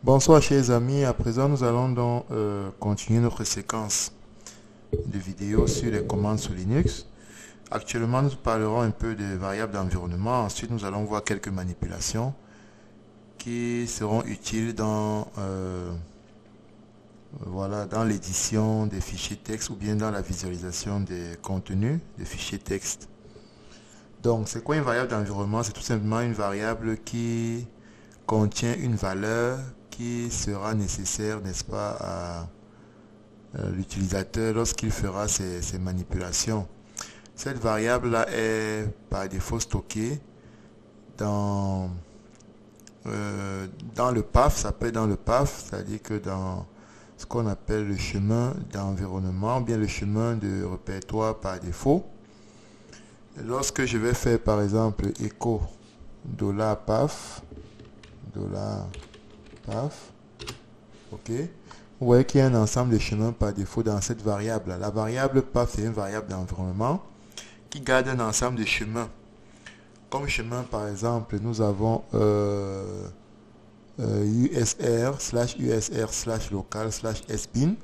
Bonsoir chers amis, à présent nous allons donc continuer notre séquence de vidéos sur les commandes sous Linux. Actuellement nous parlerons un peu des variables d'environnement, ensuite nous allons voir quelques manipulations qui seront utiles dans l'édition des fichiers texte ou bien dans la visualisation des contenus des fichiers texte. Donc c'est quoi une variable d'environnement? C'est tout simplement une variable qui contient une valeur qui sera nécessaire, n'est-ce pas, à l'utilisateur lorsqu'il fera ses manipulations. Cette variable-là est par défaut stockée dans le path, ça peut être dans le path, c'est-à-dire que dans ce qu'on appelle le chemin d'environnement, ou bien le chemin de répertoire par défaut. Lorsque je vais faire par exemple echo $path, ok, vous voyez qu'il y a un ensemble de chemins par défaut dans cette variable. La variable path est une variable d'environnement qui garde un ensemble de chemins. Comme chemin par exemple, nous avons usr/local/sbin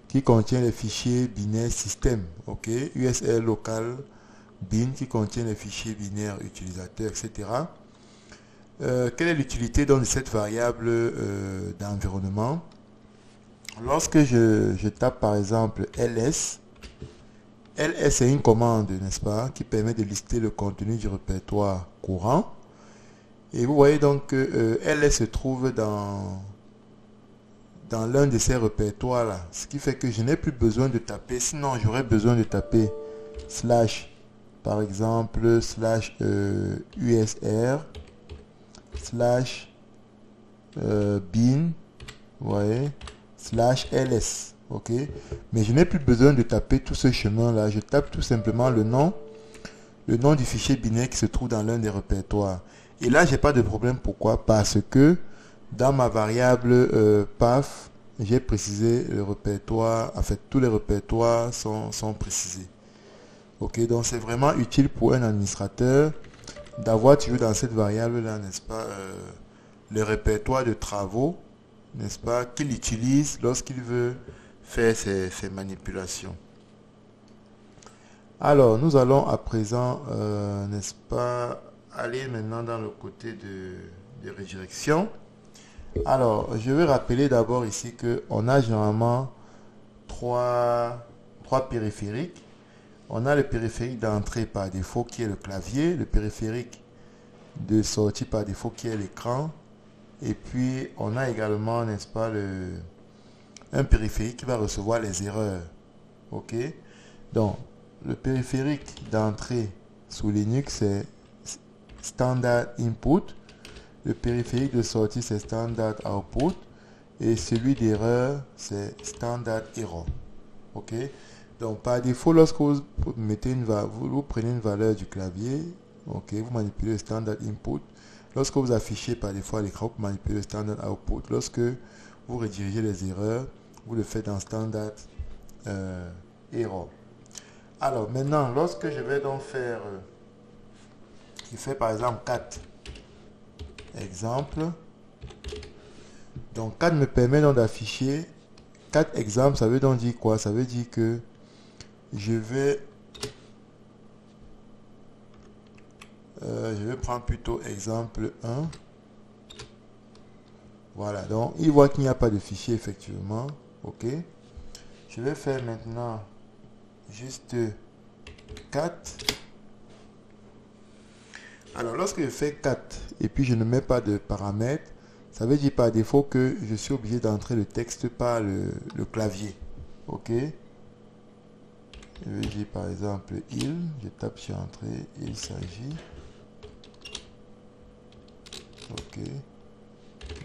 qui contient les fichiers binaires système, ok, usr local bin qui contient les fichiers binaires utilisateurs, etc. Quelle est l'utilité de cette variable d'environnement? Lorsque je tape par exemple ls est une commande, n'est-ce pas, qui permet de lister le contenu du répertoire courant. Et vous voyez donc que ls se trouve dans l'un de ces répertoires là, ce qui fait que je n'ai plus besoin de taper, sinon j'aurais besoin de taper slash par exemple slash usr slash bin, vous voyez, slash ls, ok, mais je n'ai plus besoin de taper tout ce chemin là, je tape tout simplement le nom du fichier binaire qui se trouve dans l'un des répertoires. Et là j'ai pas de problème. Pourquoi? Parce que dans ma variable path, j'ai précisé le répertoire, en fait tous les répertoires sont précisés. Ok, donc c'est vraiment utile pour un administrateur d'avoir toujours dans cette variable là, n'est-ce pas, le répertoire de travaux, n'est-ce pas, qu'il utilise lorsqu'il veut faire ses manipulations. Alors nous allons à présent, n'est-ce pas, aller maintenant dans le côté de redirection. Alors je vais rappeler d'abord ici que on a généralement trois périphériques. On a le périphérique d'entrée par défaut qui est le clavier, le périphérique de sortie par défaut qui est l'écran, et puis on a également, n'est-ce pas, un périphérique qui va recevoir les erreurs. Ok, donc le périphérique d'entrée sous Linux c'est standard input, le périphérique de sortie c'est standard output, et celui d'erreur c'est standard error. Ok, donc par défaut, lorsque vous mettez vous prenez une valeur du clavier, ok, vous manipulez le standard input. Lorsque vous affichez par défaut à l'écran, vous manipulez le standard output. Lorsque vous redirigez les erreurs, vous le faites dans standard error. Alors maintenant, lorsque je vais donc faire, je fais par exemple 4 exemples. Donc 4 me permet donc d'afficher 4 exemples. Ça veut donc dire quoi? Ça veut dire que je vais prendre plutôt exemple 1. Voilà, donc il voit qu'il n'y a pas de fichier effectivement. Ok, je vais faire maintenant juste 4. Alors lorsque je fais 4 et puis je ne mets pas de paramètres, ça veut dire par défaut que je suis obligé d'entrer le texte par le clavier. Ok, je vais dire par exemple je tape sur entrée, il s'agit. Ok,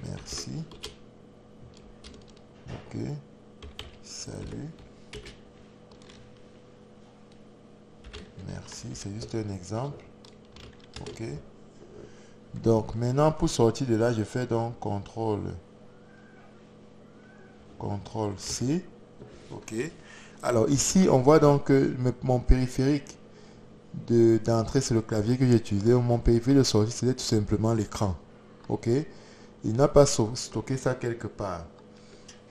merci. Ok, salut. Merci, c'est juste un exemple. Ok, donc maintenant pour sortir de là, je fais donc CTRL C. Ok, alors ici on voit donc que mon périphérique d'entrée c'est le clavier que j'ai utilisé. Mon périphérique de sortie c'était tout simplement l'écran. Ok, il n'a pas stocké ça quelque part.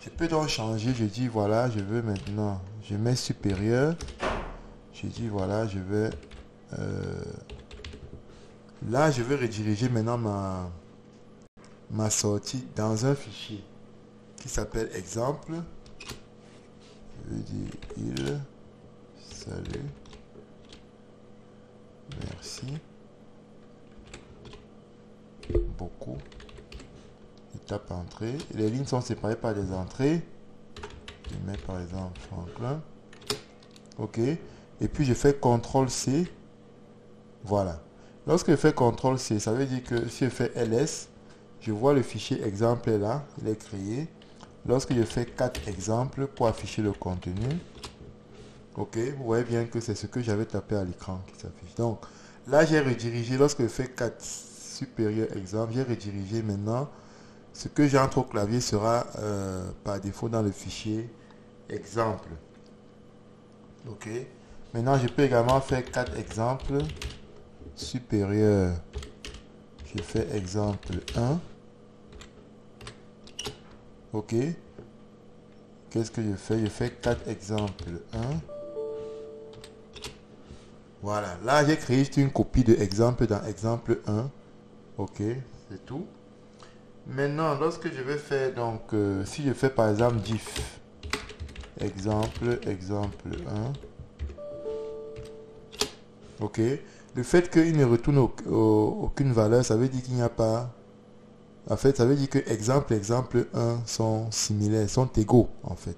Je peux donc changer, je dis voilà, je veux maintenant, je mets supérieur, je dis voilà, je vais, là je vais rediriger maintenant ma sortie dans un fichier qui s'appelle exemple. Je vais dire il, salut, merci, beaucoup. Je tape entrée. Les lignes sont séparées par des entrées. Je mets par exemple Franklin. OK. Et puis je fais CTRL-C. Voilà. Lorsque je fais CTRL-C, ça veut dire que si je fais LS, je vois le fichier exemple est là. Il est créé. Lorsque je fais 4 exemples pour afficher le contenu, OK, vous voyez bien que c'est ce que j'avais tapé à l'écran qui s'affiche. Donc là, j'ai redirigé, lorsque je fais 4 supérieur exemple, j'ai redirigé maintenant. Ce que j'entre au clavier sera par défaut dans le fichier exemple. OK. Maintenant, je peux également faire 4 exemples supérieurs. Je fais exemple 1. OK. Qu'est-ce que je fais? Je fais 4 exemples 1. Voilà. Là, j'ai créé juste une copie de exemple dans exemple 1. OK. C'est tout. Maintenant, lorsque je vais faire, donc, si je fais par exemple diff, exemple 1, ok, le fait qu'il ne retourne aucune valeur, ça veut dire qu'il n'y a pas, en fait, ça veut dire que exemple 1 sont similaires, sont égaux, en fait.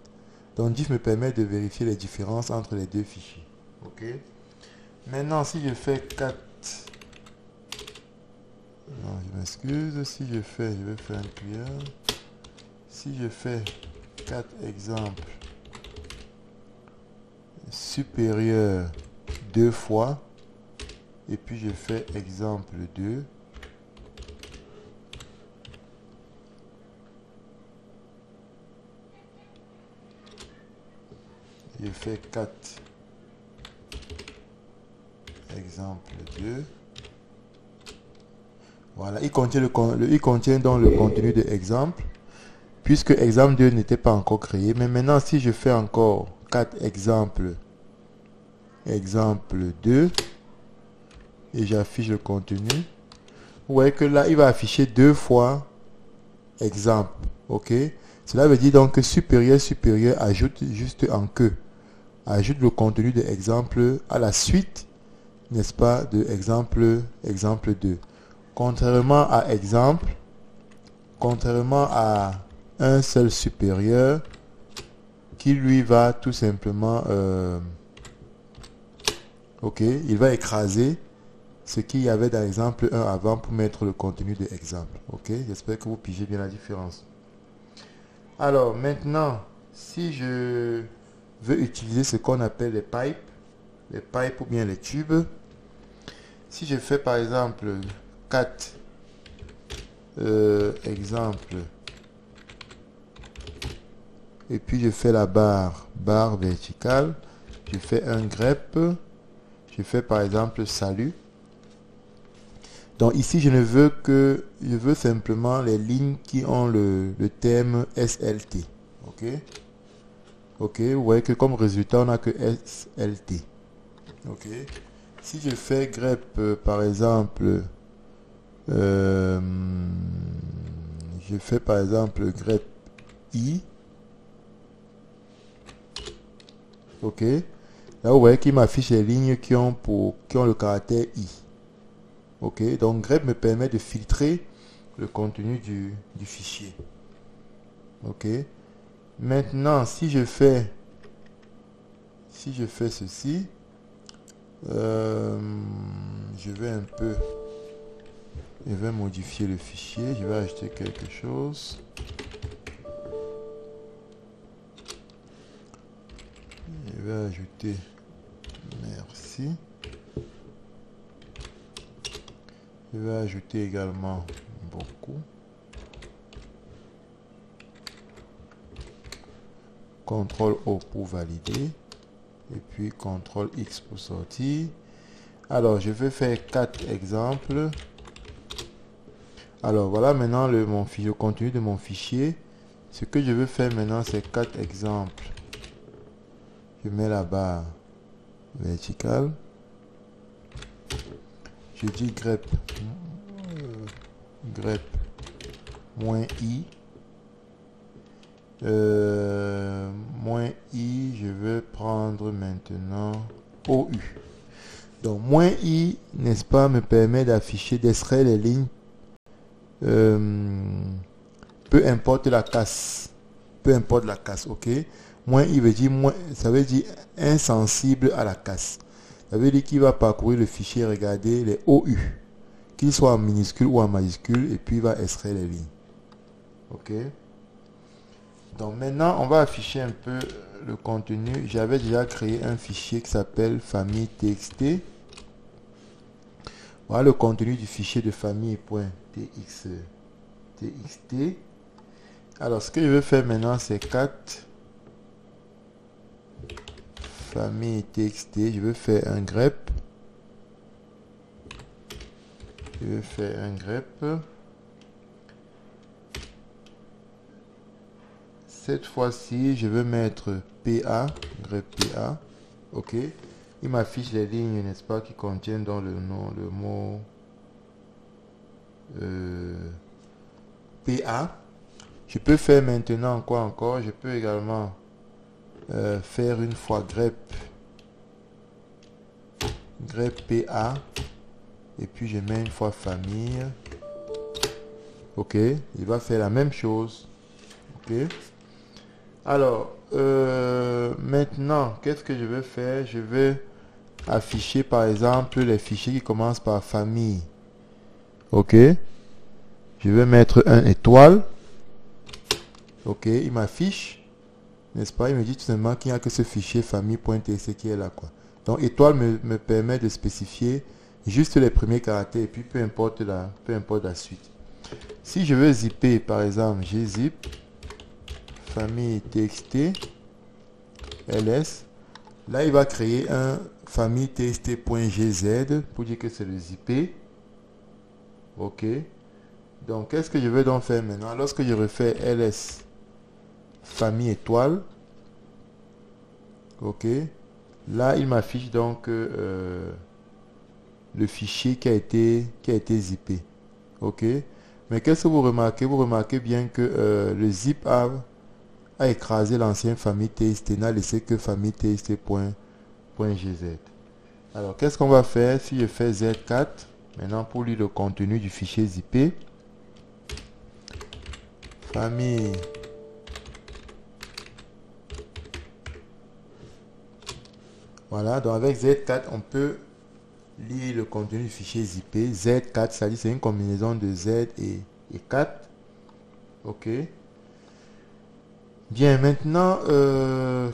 Donc, diff me permet de vérifier les différences entre les deux fichiers, ok. Maintenant, si je fais 4, non, je m'excuse, si je fais, je vais faire un clear. Si je fais 4 exemples supérieurs 2 fois, et puis je fais exemple 2, je fais 4 exemple 2. Voilà, il contient donc le contenu de exemple, puisque exemple 2 n'était pas encore créé. Mais maintenant, si je fais encore 4 exemples, exemple 2, et j'affiche le contenu, vous voyez que là, il va afficher 2 fois exemple. OK? Cela veut dire donc que supérieur ajoute juste en queue. Ajoute le contenu de exemple à la suite, n'est-ce pas, de exemple 2. Contrairement à un seul supérieur qui lui va tout simplement ok, il va écraser ce qu'il y avait dans l'exemple 1 avant pour mettre le contenu de exemple. Ok, j'espère que vous pigez bien la différence. Alors maintenant, si je veux utiliser ce qu'on appelle les pipes ou bien les tubes, si je fais par exemple 4 exemples et puis je fais la barre verticale, je fais un grep, je fais par exemple salut. Donc ici je veux simplement les lignes qui ont le thème SLT. Ok, ok, vous voyez que comme résultat on a que SLT. Ok, si je fais grep par exemple je fais par exemple grep I. Ok, là vous voyez qu'il m'affiche les lignes qui ont le caractère I. Ok, donc grep me permet de filtrer le contenu du fichier. Ok, maintenant si je fais ceci, je vais modifier le fichier, je vais ajouter quelque chose. Je vais ajouter merci. Je vais ajouter également beaucoup. CTRL-O pour valider. Et puis CTRL-X pour sortir. Alors, je vais faire 4 exemples. Alors voilà maintenant le contenu de mon fichier. Ce que je veux faire maintenant, c'est 4 exemples. Je mets la barre verticale. Je dis grep moins i. Moins i, je vais prendre maintenant OU. Donc moins i, n'est-ce pas, me permet d'afficher, d'extraire les lignes. Peu importe la casse. Peu importe la casse, ok. Moins i veut dire moins, ça veut dire insensible à la casse. Ça veut dire qu'il va parcourir le fichier, regarder les OU, qu'ils soient en minuscule ou en majuscule, et puis il va extraire les lignes. Ok. Donc maintenant, on va afficher un peu le contenu. J'avais déjà créé un fichier qui s'appelle famille txt. Voilà le contenu du fichier de famille.txt. Alors, ce que je vais faire maintenant, c'est 4 famille txt. Je vais faire un grep. Cette fois-ci, je vais mettre PA, grep PA. Ok. Il m'affiche les lignes, n'est-ce pas, qui contiennent dans le nom, le mot PA. Je peux faire maintenant quoi encore? Je peux également faire une fois grep PA. Et puis je mets une fois famille. Ok. Il va faire la même chose. Ok. Alors, maintenant, qu'est-ce que je vais faire? Je vais afficher par exemple les fichiers qui commencent par famille. Ok. Je vais mettre un étoile. Ok, il m'affiche, n'est-ce pas? Il me dit tout simplement qu'il n'y a que ce fichier famille.txt qui est là, quoi. Donc étoile me permet de spécifier juste les premiers caractères et puis peu importe la suite. Si je veux zipper, par exemple, j'ai zip famille txt ls. Là, il va créer un famille txt.gz pour dire que c'est le zippé. Ok. Donc, qu'est-ce que je vais donc faire maintenant? Lorsque je refais ls famille étoile, ok, là il m'affiche donc le fichier qui a été zippé. Ok, mais qu'est-ce que vous remarquez? Vous remarquez bien que le zip a écrasé l'ancienne famille txt, n'a laissé que famille txt.gz. Alors qu'est-ce qu'on va faire? Si je fais Z4 maintenant pour lire le contenu du fichier zippé, famille voilà, donc avec Z4, on peut lire le contenu du fichier zippé. Z4, ça dit c'est une combinaison de Z et 4. Ok. Bien, maintenant,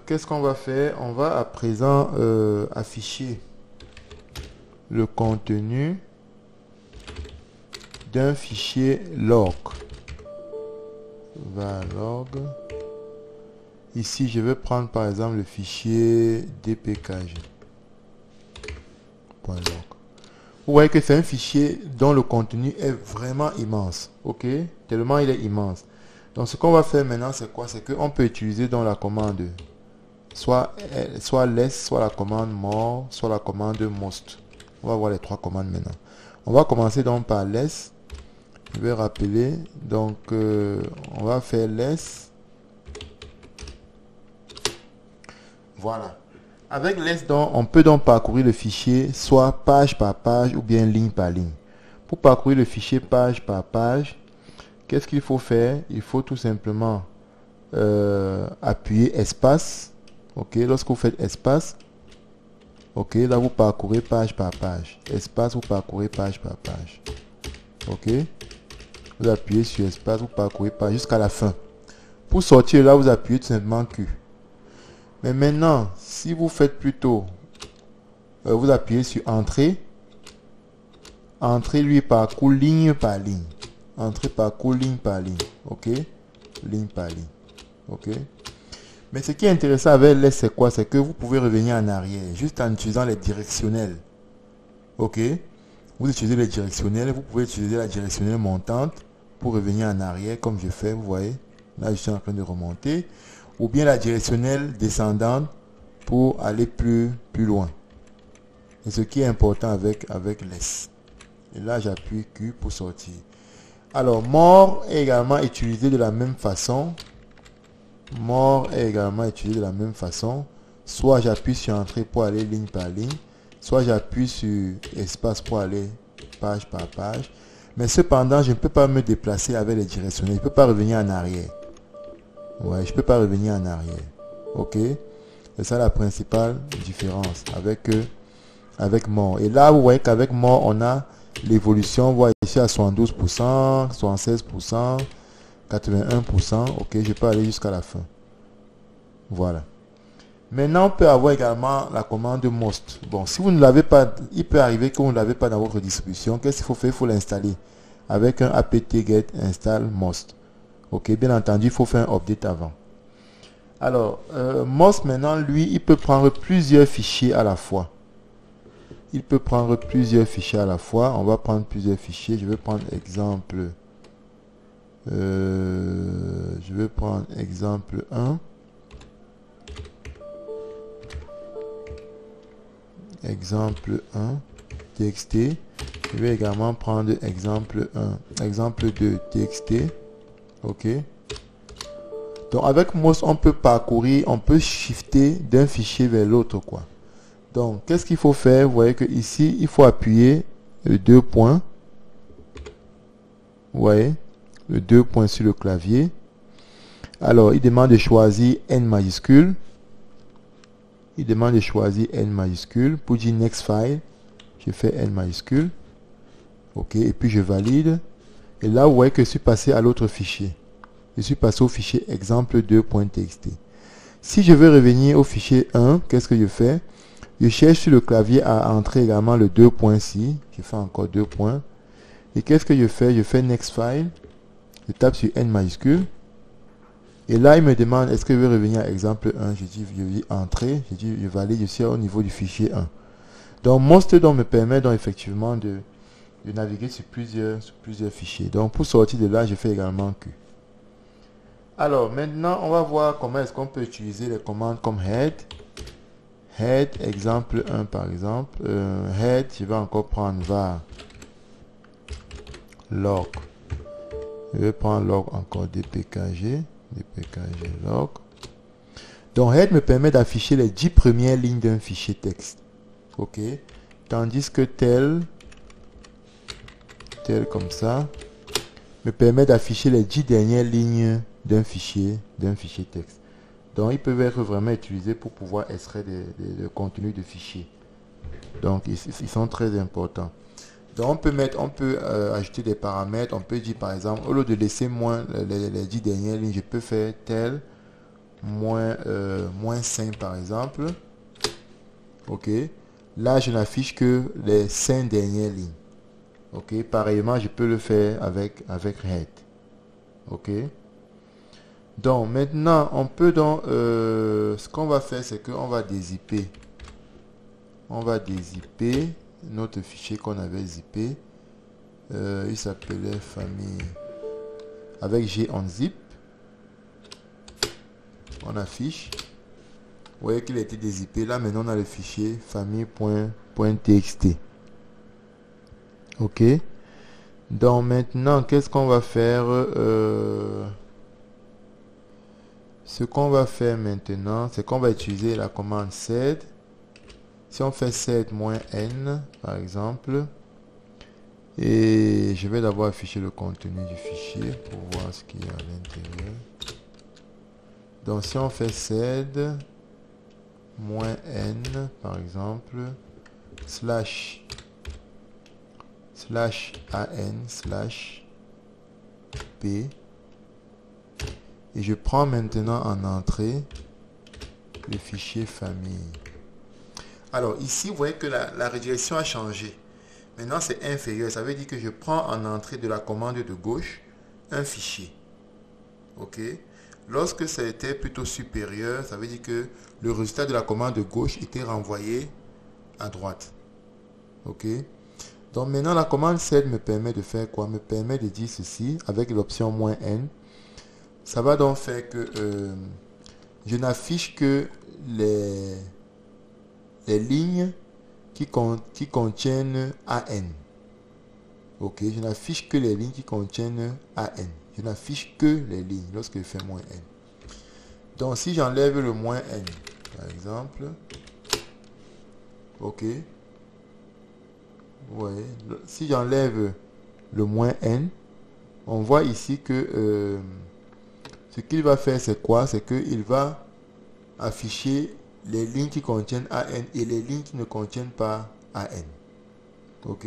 qu'est-ce qu'on va faire? On va à présent afficher le contenu d'un fichier log. Log. Ici, je vais prendre par exemple le fichier dpkg. .log. Vous voyez que c'est un fichier dont le contenu est vraiment immense. Ok, tellement il est immense. Donc ce qu'on va faire maintenant, c'est quoi? C'est qu'on peut utiliser dans la commande soit less, soit la commande more, soit la commande most. On va voir les trois commandes maintenant. On va commencer donc par less. Je vais rappeler. Donc on va faire less. Voilà. Avec less, donc, on peut donc parcourir le fichier soit page par page ou bien ligne par ligne. Pour parcourir le fichier page par page, qu'est-ce qu'il faut faire? Il faut tout simplement appuyer espace. Ok, lorsque vous faites espace, ok, là vous parcourez page par page. Espace, vous parcourez page par page. Ok, vous appuyez sur espace, vous parcourez page jusqu'à la fin. Pour sortir là, vous appuyez tout simplement Q. Mais maintenant, si vous faites plutôt, vous appuyez sur entrée. Entrée lui parcourt ligne par ligne. Entrée parcourt ligne par ligne. Ok, ligne par ligne. Ok. Mais ce qui est intéressant avec less, c'est quoi? C'est que vous pouvez revenir en arrière, juste en utilisant les directionnels. Ok. Vous utilisez les directionnels, vous pouvez utiliser la directionnelle montante pour revenir en arrière comme je fais, vous voyez. Là, je suis en train de remonter. Ou bien la directionnelle descendante pour aller plus loin. Et ce qui est important avec less. Et là, j'appuie Q pour sortir. Alors, more est également utilisé de la même façon. More est également utilisé de la même façon. Soit j'appuie sur entrée pour aller ligne par ligne. Soit j'appuie sur espace pour aller page par page. Mais cependant, je ne peux pas me déplacer avec les directionnels. Je ne peux pas revenir en arrière. Ouais, je ne peux pas revenir en arrière. Ok? C'est ça la principale différence avec more. Et là, vous voyez qu'avec more, on a l'évolution. Vous voyez ici à 72%, 76%, 81%. Ok, je peux aller jusqu'à la fin. Voilà. Maintenant, on peut avoir également la commande most. Bon, si vous ne l'avez pas, il peut arriver que vous ne l'avez pas dans votre distribution. Qu'est-ce qu'il faut faire? Il faut l'installer avec un apt-get install most. Ok, bien entendu, il faut faire un update avant. Alors, most maintenant, lui, il peut prendre plusieurs fichiers à la fois. Il peut prendre plusieurs fichiers à la fois. On va prendre plusieurs fichiers. Je vais prendre exemple. Je vais prendre exemple 1. Exemple 1, txt. Je vais également prendre exemple 1, exemple 2, txt. Ok. Donc avec most, on peut parcourir, on peut shifter d'un fichier vers l'autre, quoi. Donc, qu'est-ce qu'il faut faire? Vous voyez que ici, il faut appuyer le 2 points. Vous voyez, le 2 points sur le clavier. Alors, il demande de choisir N majuscule. Il demande de choisir N majuscule. Pour dire next file, je fais N majuscule. Ok, et puis je valide. Et là, vous voyez que je suis passé à l'autre fichier. Je suis passé au fichier exemple2.txt. Si je veux revenir au fichier 1, qu'est-ce que je fais? Je cherche sur le clavier à entrer également le 2 points ci. Je fais encore 2 points. Et qu'est-ce que je fais? Je fais next file. Je tape sur N majuscule. Et là, il me demande, est-ce que je veux revenir à exemple 1? Je dis entrer. Je dis, je valide, je suis au niveau du fichier 1. Donc, most me permet donc effectivement de naviguer sur plusieurs fichiers. Donc, pour sortir de là, je fais également Q. Alors, maintenant, on va voir comment est-ce qu'on peut utiliser les commandes comme head. Head, exemple 1 par exemple. Head, je vais encore prendre var log. Je vais prendre log encore dpkg log. Donc head me permet d'afficher les 10 premières lignes d'un fichier texte. Ok. Tandis que tel comme ça me permet d'afficher les 10 dernières lignes d'un fichier texte. Donc ils peuvent être vraiment utilisés pour pouvoir extraire des contenus de fichiers. Donc ils sont très importants. Donc on peut ajouter des paramètres. On peut dire par exemple, au lieu de laisser moins les 10 dernières lignes, je peux faire tel moins 5 par exemple. Ok. Là, je n'affiche que les 5 dernières lignes. Ok. Pareillement, je peux le faire avec head. Ok. Donc maintenant, on peut donc ce qu'on va faire, c'est qu'on va dézipper. On va dézipper notre fichier qu'on avait zippé. Il s'appelait famille avec G on zip. On affiche. Vous voyez qu'il a été dézippé. Là maintenant on a le fichier famille.txt. Ok. Donc maintenant qu'est-ce qu'on va faire? Ce qu'on va faire maintenant, c'est qu'on va utiliser la commande sed. Si on fait sed-n par exemple, et je vais d'abord afficher le contenu du fichier pour voir ce qu'il y a à l'intérieur. Donc si on fait sed-n par exemple, /an/p, et je prends maintenant en entrée le fichier famille. Alors ici, vous voyez que la redirection a changé. Maintenant, c'est inférieur. Ça veut dire que je prends en entrée de la commande de gauche un fichier. Ok. Lorsque ça était plutôt supérieur, ça veut dire que le résultat de la commande de gauche était renvoyé à droite. Ok. Donc maintenant, la commande set me permet de faire quoi? Me permet de dire ceci avec l'option -n. Ça va donc faire que je n'affiche que les lignes qui contiennent AN. Ok, je n'affiche que les lignes qui contiennent AN. Je n'affiche que les lignes lorsque je fais -n. Donc si j'enlève le -n, par exemple, ok, ouais, si j'enlève le -n, on voit ici que ce qu'il va faire, c'est quoi? C'est qu'il va afficher les lignes qui contiennent AN et les lignes qui ne contiennent pas AN. Ok.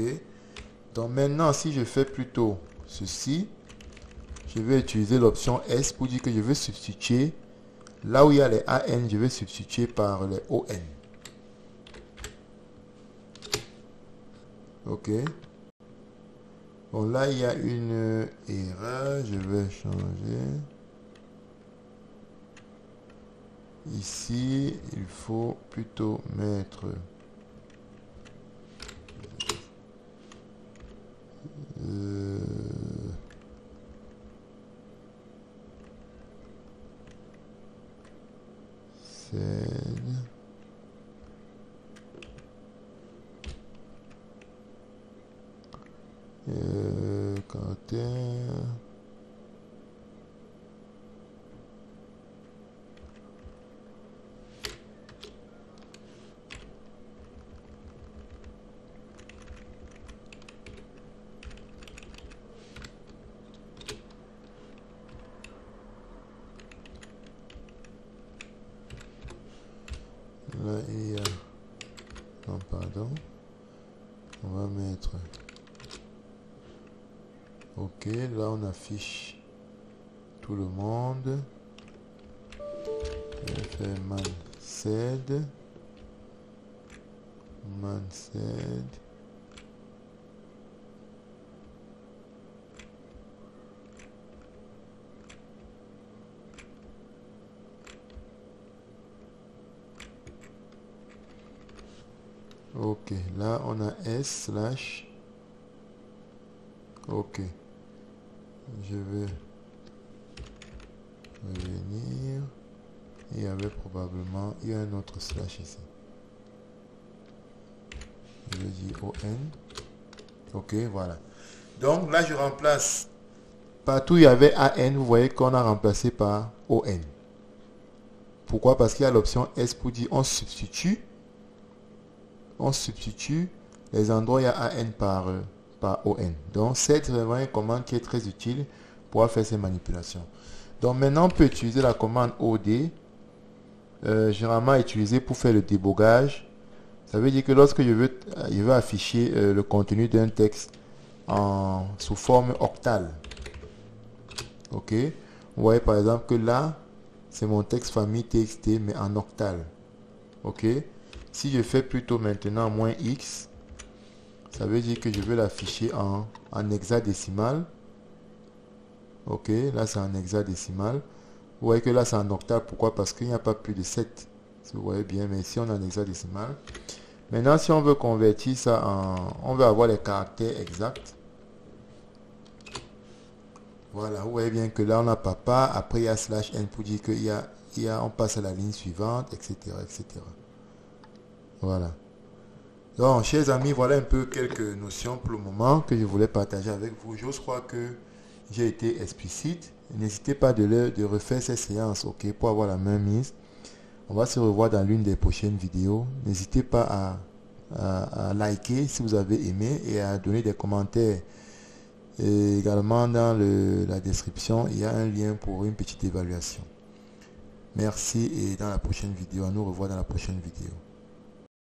Donc maintenant, si je fais plutôt ceci, je vais utiliser l'option S pour dire que je veux substituer, là où il y a les AN, je vais substituer par les ON. Ok. Bon, là, il y a une erreur. Je vais changer. Ici, il faut plutôt mettre caractère. Là, il y a... Non, pardon. On va mettre... Ok, là, on affiche tout le monde. Je vais faire man-sed. Man-sed. Ok, là on a S/. Ok, je vais revenir. Il y avait probablement, il y a un autre slash ici. Je vais dire ON. Ok, voilà. Donc là je remplace, partout il y avait AN, vous voyez qu'on a remplacé par ON. Pourquoi? Parce qu'il y a l'option S pour dire on substitue les endroits où il y a AN par ON. Donc c'est vraiment une commande qui est très utile pour faire ces manipulations. Donc maintenant on peut utiliser la commande OD, généralement utilisée pour faire le débogage. Ça veut dire que lorsque je veux afficher le contenu d'un texte sous forme octale. Ok, vous voyez par exemple que là c'est mon texte famille TXT mais en octale. Ok, si je fais plutôt maintenant -x, ça veut dire que je veux l'afficher en hexadécimal. Ok, là c'est en hexadécimal. Vous voyez que là c'est en octave. Pourquoi? Parce qu'il n'y a pas plus de 7. Si vous voyez bien, mais ici on est en hexadécimal. Maintenant, si on veut convertir ça on veut avoir les caractères exacts. Voilà, vous voyez bien que là on a papa, après il y a /n pour dire qu'il on passe à la ligne suivante, etc. etc. Voilà. Donc, chers amis, voilà un peu quelques notions pour le moment que je voulais partager avec vous. Je crois que j'ai été explicite. N'hésitez pas de refaire ces séances, ok, pour avoir la main mise. On va se revoir dans l'une des prochaines vidéos. N'hésitez pas à liker si vous avez aimé et à donner des commentaires. Et également dans la description, il y a un lien pour une petite évaluation. Merci et dans la prochaine vidéo, on nous revoit dans la prochaine vidéo.